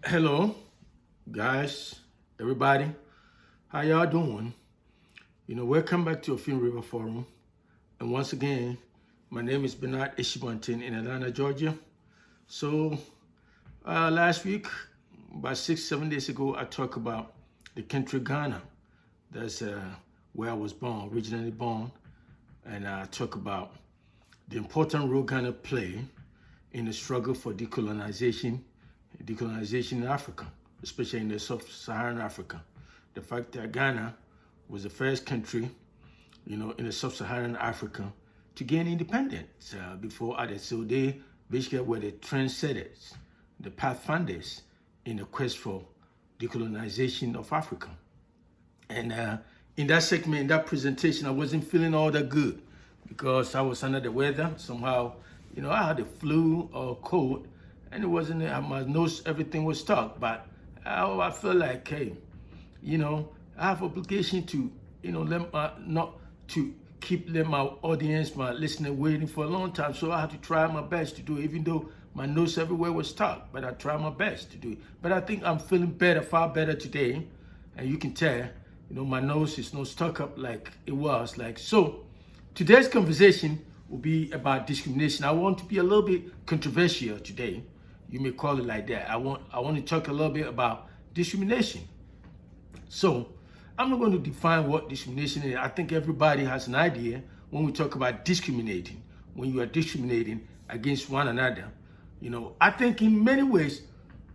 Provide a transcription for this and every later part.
Hello, guys, everybody. How y'all doing? Welcome back to Film River Forum. And once again, my name is Bernard Eshibantin in Atlanta, Georgia. So, last week, about 6-7 days ago, I talked about the country Ghana. That's where I was born, originally born. And I talk about the important role Ghana played in the struggle for decolonization in Africa, especially in the sub-Saharan Africa. The fact that Ghana was the first country, in the sub-Saharan Africa to gain independence before others. So they basically were the trendsetters, the pathfinders in the quest for decolonization of Africa. And in that segment, in that presentation, I wasn't feeling all that good because I was under the weather. Somehow, I had the flu or cold, and it wasn't, my nose, everything was stuck. But I felt like, hey, I have obligation to, not to let my audience, my listener waiting for a long time. So I had to try my best to do it, even though my nose everywhere was stuck. But I tried my best to do it. But I think I'm feeling better, far better today. And you can tell, my nose is not stuck up like it was. So today's conversation will be about discrimination. I want to be a little bit controversial today. You may call it like that. I want to talk a little bit about discrimination. So I'm not going to define what discrimination is. I think everybody has an idea when we talk about discriminating, when you are discriminating against one another. I think in many ways,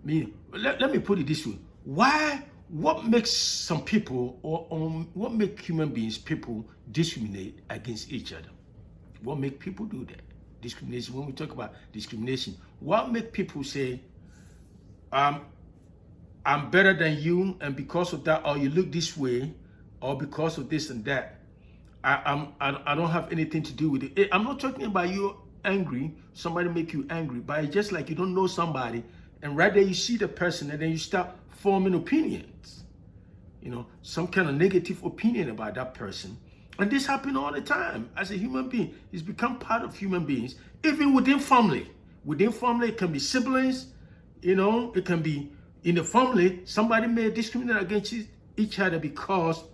let me put it this way. What makes some people or what makes human beings, people discriminate against each other? What makes people do that? Discrimination, when we talk about discrimination, what makes people say, I'm better than you, and because of that, or you look this way, or because of this and that, I don't have anything to do with it. I'm not talking about you angry, somebody make you angry, but it's just like you don't know somebody, and right there you see the person, and then you start forming opinions, some kind of negative opinion about that person. And this happens all the time. As a human being, it's become part of human beings, even within family. Within family, it can be siblings, it can be in the family, somebody may discriminate against each other because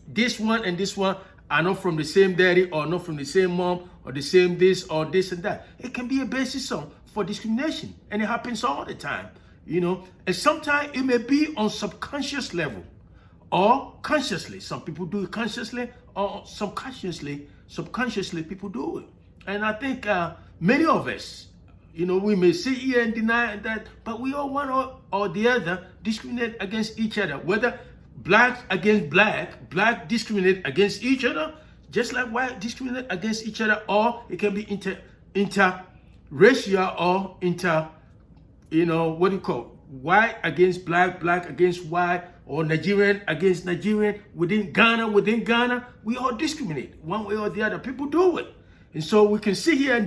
this one and this one are not from the same daddy or not from the same mom or the same this or this and that. It can be a basis for discrimination, and it happens all the time, and sometimes it may be on subconscious level or consciously. Some people do it consciously or subconsciously people do it. And I think many of us, we may sit here and deny that, but we all one or the other discriminate against each other. Whether black against black discriminate against each other, just like white discriminate against each other, or it can be interracial or white against black against white, or Nigerian against Nigerian. Within Ghana, we all discriminate one way or the other. People do it. And so we can sit here and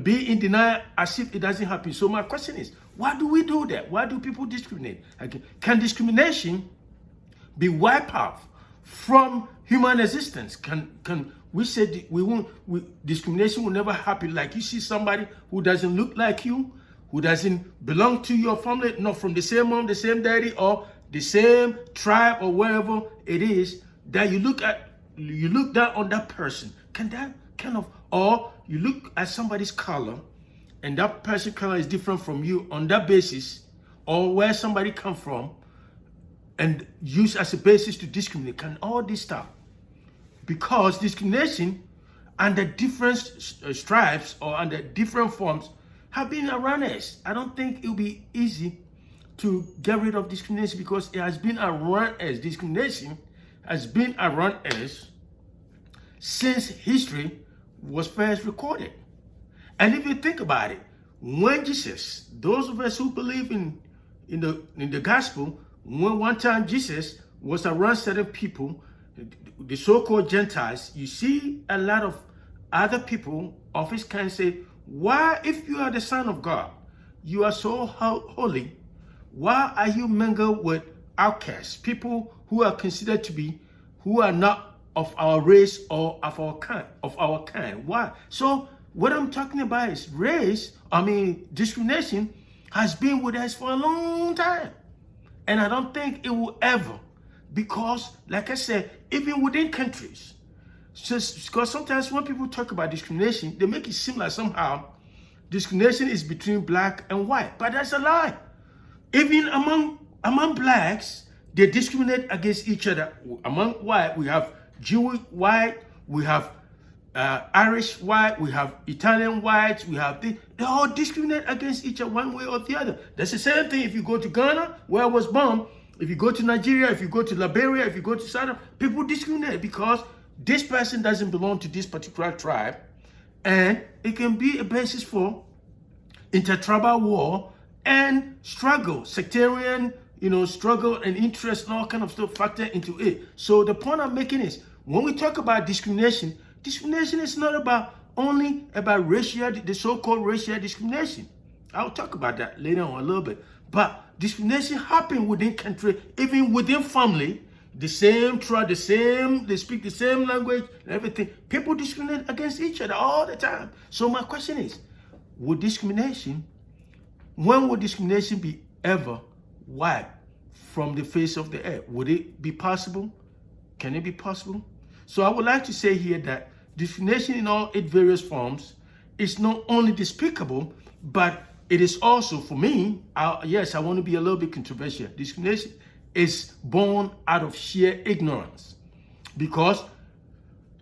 be in denial as if it doesn't happen. So my question is, why do we do that? Why do people discriminate? Can discrimination be wiped out from human existence? Can we say discrimination will never happen? Like you see somebody who doesn't look like you, who doesn't belong to your family, not from the same mom, the same daddy, or the same tribe, or wherever it is, that you look down on that person. Can that kind of, or you look at somebody's color, and that person's color is different from you on that basis, or where somebody come from, and use as a basis to discriminate? Can all this stop? Because discrimination under different stripes or under different forms have been around us. I don't think it'll be easy to get rid of discrimination because it has been around us. Discrimination has been around us since history was first recorded. And if you think about it, when Jesus, those of us who believe in the gospel, when one time Jesus was around certain people, the so-called Gentiles, you see a lot of other people of his kind say, why, if you are the Son of God, you are so holy, why are you mingled with outcasts, people who are considered to be, who are not of our race or of our kind? Why? So what I'm talking about is discrimination has been with us for a long time. And I don't think it will ever, because, like I said, even within countries, because sometimes when people talk about discrimination, they make it seem like somehow discrimination is between black and white. But that's a lie. Even among blacks, they discriminate against each other. Among white, we have Jewish white, we have Irish white, we have Italian whites, we have they all discriminate against each other one way or the other. That's the same thing if you go to Ghana, where I was born, if you go to Nigeria, if you go to Liberia, if you go to South, people discriminate because this person doesn't belong to this particular tribe, and it can be a basis for intertribal war and struggle, sectarian, struggle and interest and all kind of stuff factor into it. So the point I'm making is, when we talk about discrimination, discrimination is not only about racial, the so-called racial discrimination. I'll talk about that later on a little bit. But discrimination happens within country, even within family. The same tribe, they speak the same language and everything. People discriminate against each other all the time. So my question is, when would discrimination be ever wiped from the face of the earth? Would it be possible? Can it be possible? So I would like to say here that discrimination in all its various forms is not only despicable, but it is also, for me, yes, I want to be a little bit controversial. Discrimination is born out of sheer ignorance. Because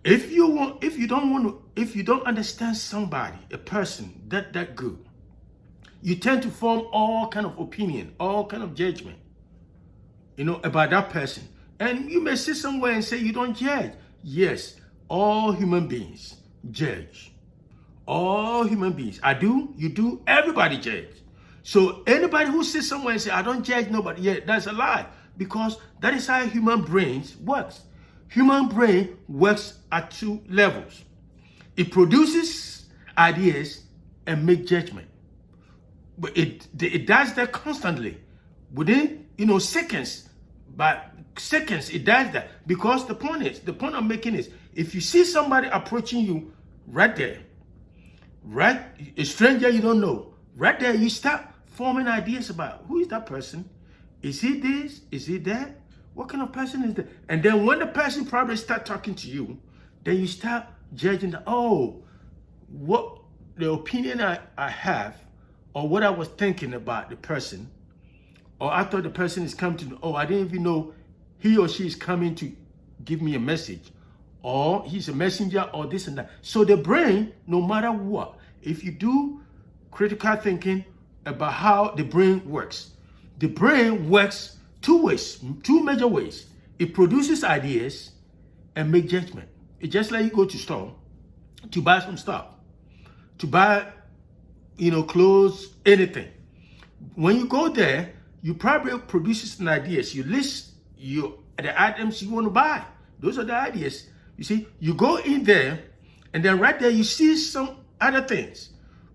if you don't understand somebody, a person that good, you tend to form all kind of opinion, all kind of judgment, about that person. And you may sit somewhere and say you don't judge. Yes, all human beings judge. All human beings. I do, you do, everybody judge. So anybody who sits somewhere and say, I don't judge nobody, yeah, that's a lie. Because that is how human brains works. Human brain works at two levels. It produces ideas and make judgment. But it does that constantly. Within, seconds, but seconds, it does that. Because the point I'm making is, if you see somebody approaching you right there, right, a stranger you don't know, right there, you start forming ideas about who is that person? Is he this? Is he that? What kind of person is that? And then when the person probably start talking to you, then you start judging that, what the opinion I have, or what I was thinking about the person, or I thought the person is coming to, I didn't even know he or she is coming to give me a message, or he's a messenger, or this and that. So the brain, no matter what, if you do critical thinking about how the brain works two major ways. It produces ideas and make judgment. It's just like you go to store to buy some stuff, to buy, clothes, anything. When you go there, you probably produce some ideas. You list the items you want to buy. Those are the ideas. You see, you go in there, and then right there you see some other things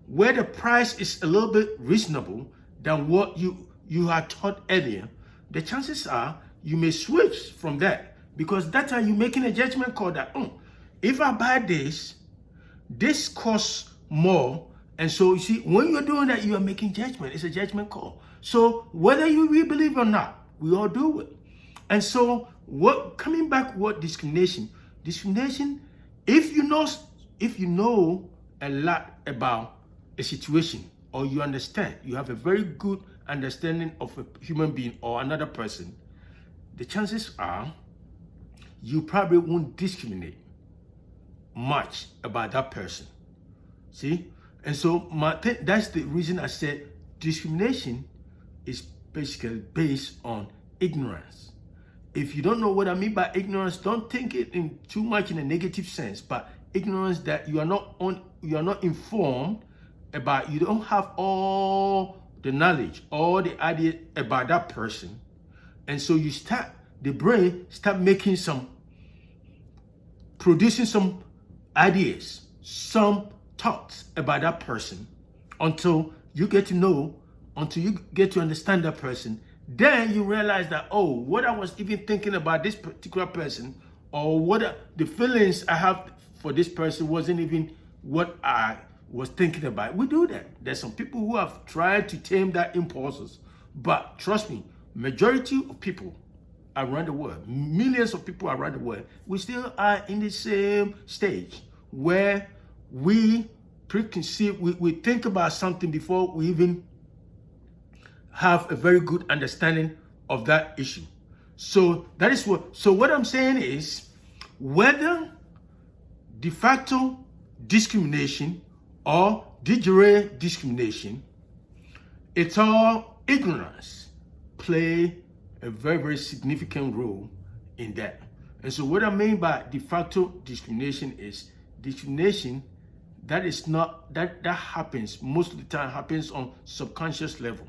where the price is a little bit reasonable than what you had thought earlier. The chances are you may switch from that, because that time you're making a judgment call that, if I buy this costs more. And so you see, when you're doing that, you are making judgment. It's a judgment call. So whether you really believe or not, we all do it. And so coming back, what discrimination, if you know a lot about a situation, or you understand, you have a very good understanding of a human being or another person, the chances are you probably won't discriminate much about that person. See? And so that's the reason I said discrimination is basically based on ignorance. If you don't know what I mean by ignorance, don't think it in too much in a negative sense, but ignorance that you are not informed about, you don't have all the knowledge, all the ideas about that person. And so the brain start producing some ideas, some thoughts about that person, until you get to understand that person. Then you realize that, what I was even thinking about this particular person, or what the feelings I have for this person wasn't even what I was thinking about. We do that. There's some people who have tried to tame that impulses, but trust me, majority of people around the world, millions of people around the world, we still are in the same stage where we preconceive, we think about something before we even have a very good understanding of that issue. So that is what I'm saying is, whether de facto discrimination or de jure discrimination, it's all ignorance play a very, very significant role in that. And so what I mean by de facto discrimination is discrimination that is not, that happens, most of the time happens on subconscious level.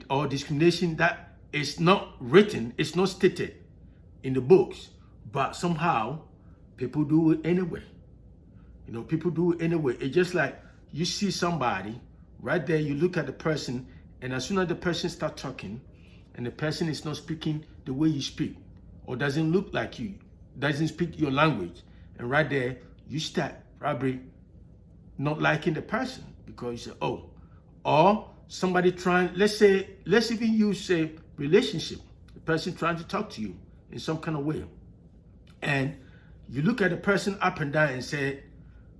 Or discrimination that is not written, it's not stated in the books, but somehow people do it anyway. You know, people do it anyway. It's just like you see somebody right there, you look at the person, and as soon as the person starts talking and the person is not speaking the way you speak, or doesn't look like you, doesn't speak your language, and right there you start probably not liking the person because you say, oh, or somebody trying, let's even use a relationship, the person trying to talk to you in some kind of way, and you look at the person up and down and say,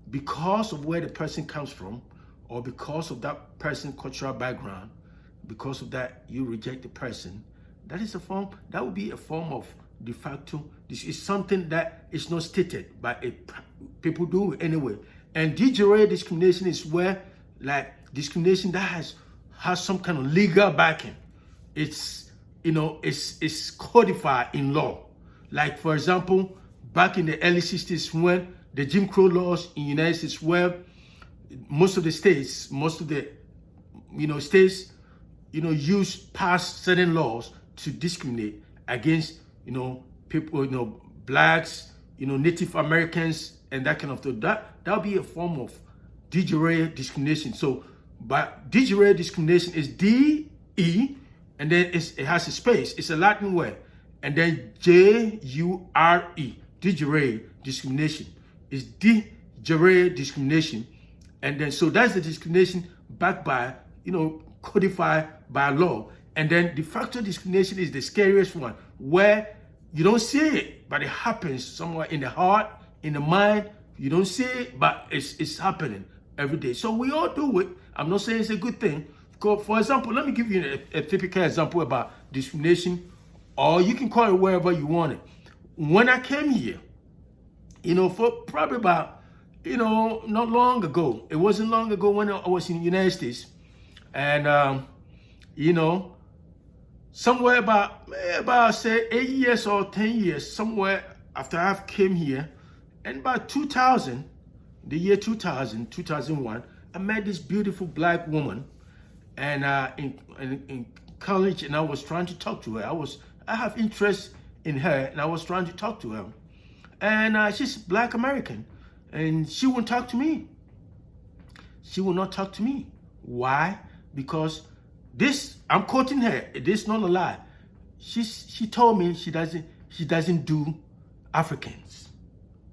because of where the person comes from, or because of that person's cultural background, because of that you reject the person. That would be a form of de facto. This is something that is not stated, but people do it anyway. And de jure discrimination is where, like, discrimination that has some kind of legal backing. It's, you know, it's codified in law. Like, for example, back in the early 60s, when the Jim Crow laws in the United States, where most of the states, passed certain laws to discriminate against, people, blacks, Native Americans, and that kind of thing. That'll be a form of de jure discrimination. So, but de jure discrimination is D-E, and then it has a space. It's a Latin word. And then J-U-R-E, de jure discrimination. Is de jure discrimination. And then, so that's the discrimination backed by, codified by law. And then de facto discrimination is the scariest one, where you don't see it, but it happens somewhere in the heart, in the mind. You don't see it, but it's happening every day. So we all do it. I'm not saying it's a good thing. For example, let me give you a typical example about discrimination, or you can call it wherever you want it. When I came here, for probably about, not long ago. It wasn't long ago when I was in the United States. And, somewhere about say 8 years or 10 years, somewhere after I came here, and about 2000, the year 2000, 2001, I met this beautiful black woman, and in college, and I was trying to talk to her. I have interest in her, and I was trying to talk to her. And she's Black American, and she won't talk to me. She will not talk to me. Why? Because I'm quoting her. This is not a lie. She told me she doesn't do Africans.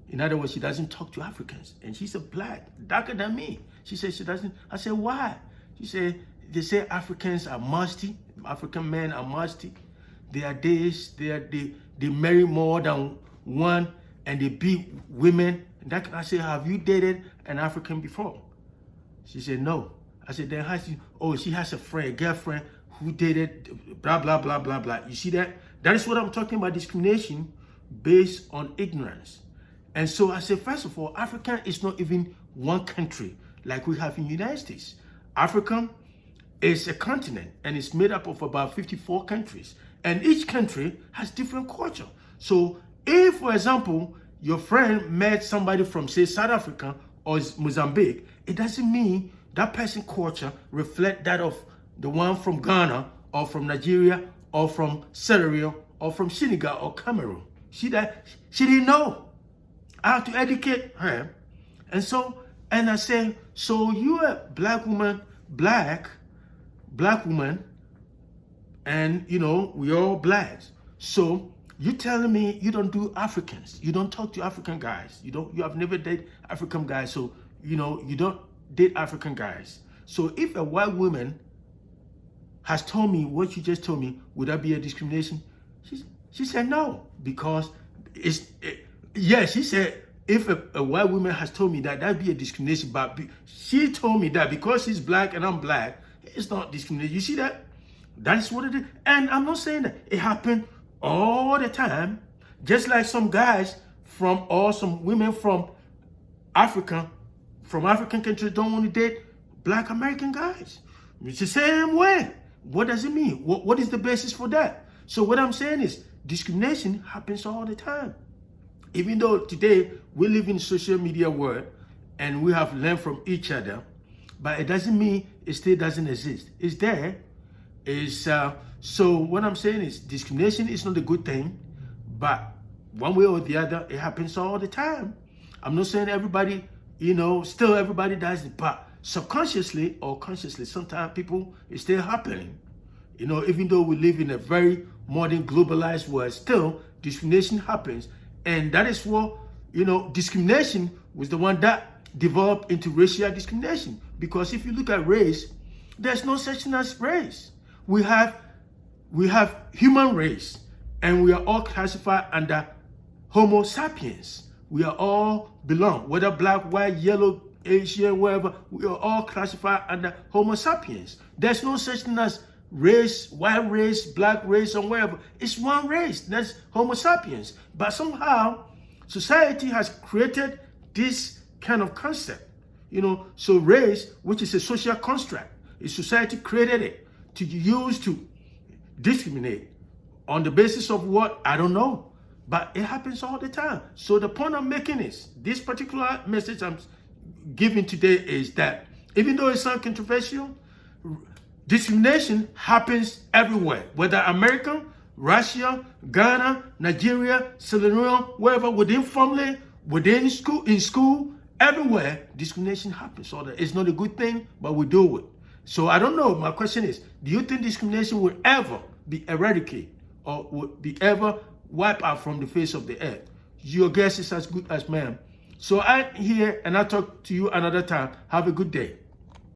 In other words, she doesn't talk to Africans. And she's a black, darker than me. She said she doesn't. I said, why? She said, they say Africans are musty. African men are musty. They are this, they marry more than one, and they beat women. And I said, have you dated an African before? She said, no. I said, then she has a girlfriend who dated blah, blah, blah, blah, blah. You see that? That is what I'm talking about, discrimination based on ignorance. And so I said, first of all, Africa is not even one country like we have in the United States. Africa is a continent, and it's made up of about 54 countries. And each country has different culture. So if, for example, your friend met somebody from, say, South Africa or Mozambique, it doesn't mean that person's culture reflect that of the one from Ghana or from Nigeria or from Sierra Leone or from Senegal or Cameroon. She didn't know. I had to educate her. And I said, so you're a black woman, black woman, and we all blacks. So You telling me you don't do Africans? You don't talk to African guys? You have never dated African guys, so you don't date African guys. So if a white woman has told me what you just told me, would that be a discrimination? She said no, because she said if a white woman has told me that'd be a discrimination, but she told me that because she's black and I'm black, it's not discrimination. You see that? That's what it is. And I'm not saying that it happened all the time, just like some guys some women from African countries don't want to date black American guys. It's the same way. What does it mean? What is the basis for that? So what I'm saying is discrimination happens all the time. Even though today we live in social media world and we have learned from each other, but it doesn't mean it still doesn't exist. It's there. So what I'm saying is discrimination is not a good thing, but one way or the other, it happens all the time. I'm not saying everybody, still everybody does it, but subconsciously or consciously, sometimes it's still happening. Even though we live in a very modern, globalized world, still discrimination happens. And that is what, discrimination was the one that developed into racial discrimination. Because if you look at race, there's no such thing as race. We have human race, and we are all classified under Homo sapiens. We are all belong, whether black, white, yellow, Asian, whatever, we are all classified under Homo sapiens. There's no such thing as race, white race, black race, or whatever. It's one race, that's Homo sapiens. But somehow, society has created this kind of concept. So race, which is a social construct, society created it to use to discriminate on the basis of what? I don't know. But it happens all the time. So the point I'm making is, this particular message I'm giving today is that even though it sounds controversial, discrimination happens everywhere, whether America, Russia, Ghana, Nigeria, Sierra Leone, wherever, within family, within school, in school, everywhere, discrimination happens. So it's not a good thing, but we do it. So I don't know. My question is, do you think discrimination will ever be eradicated or will be ever wiped out from the face of the earth? Your guess is as good as mine. So I'm here and I'll talk to you another time. Have a good day.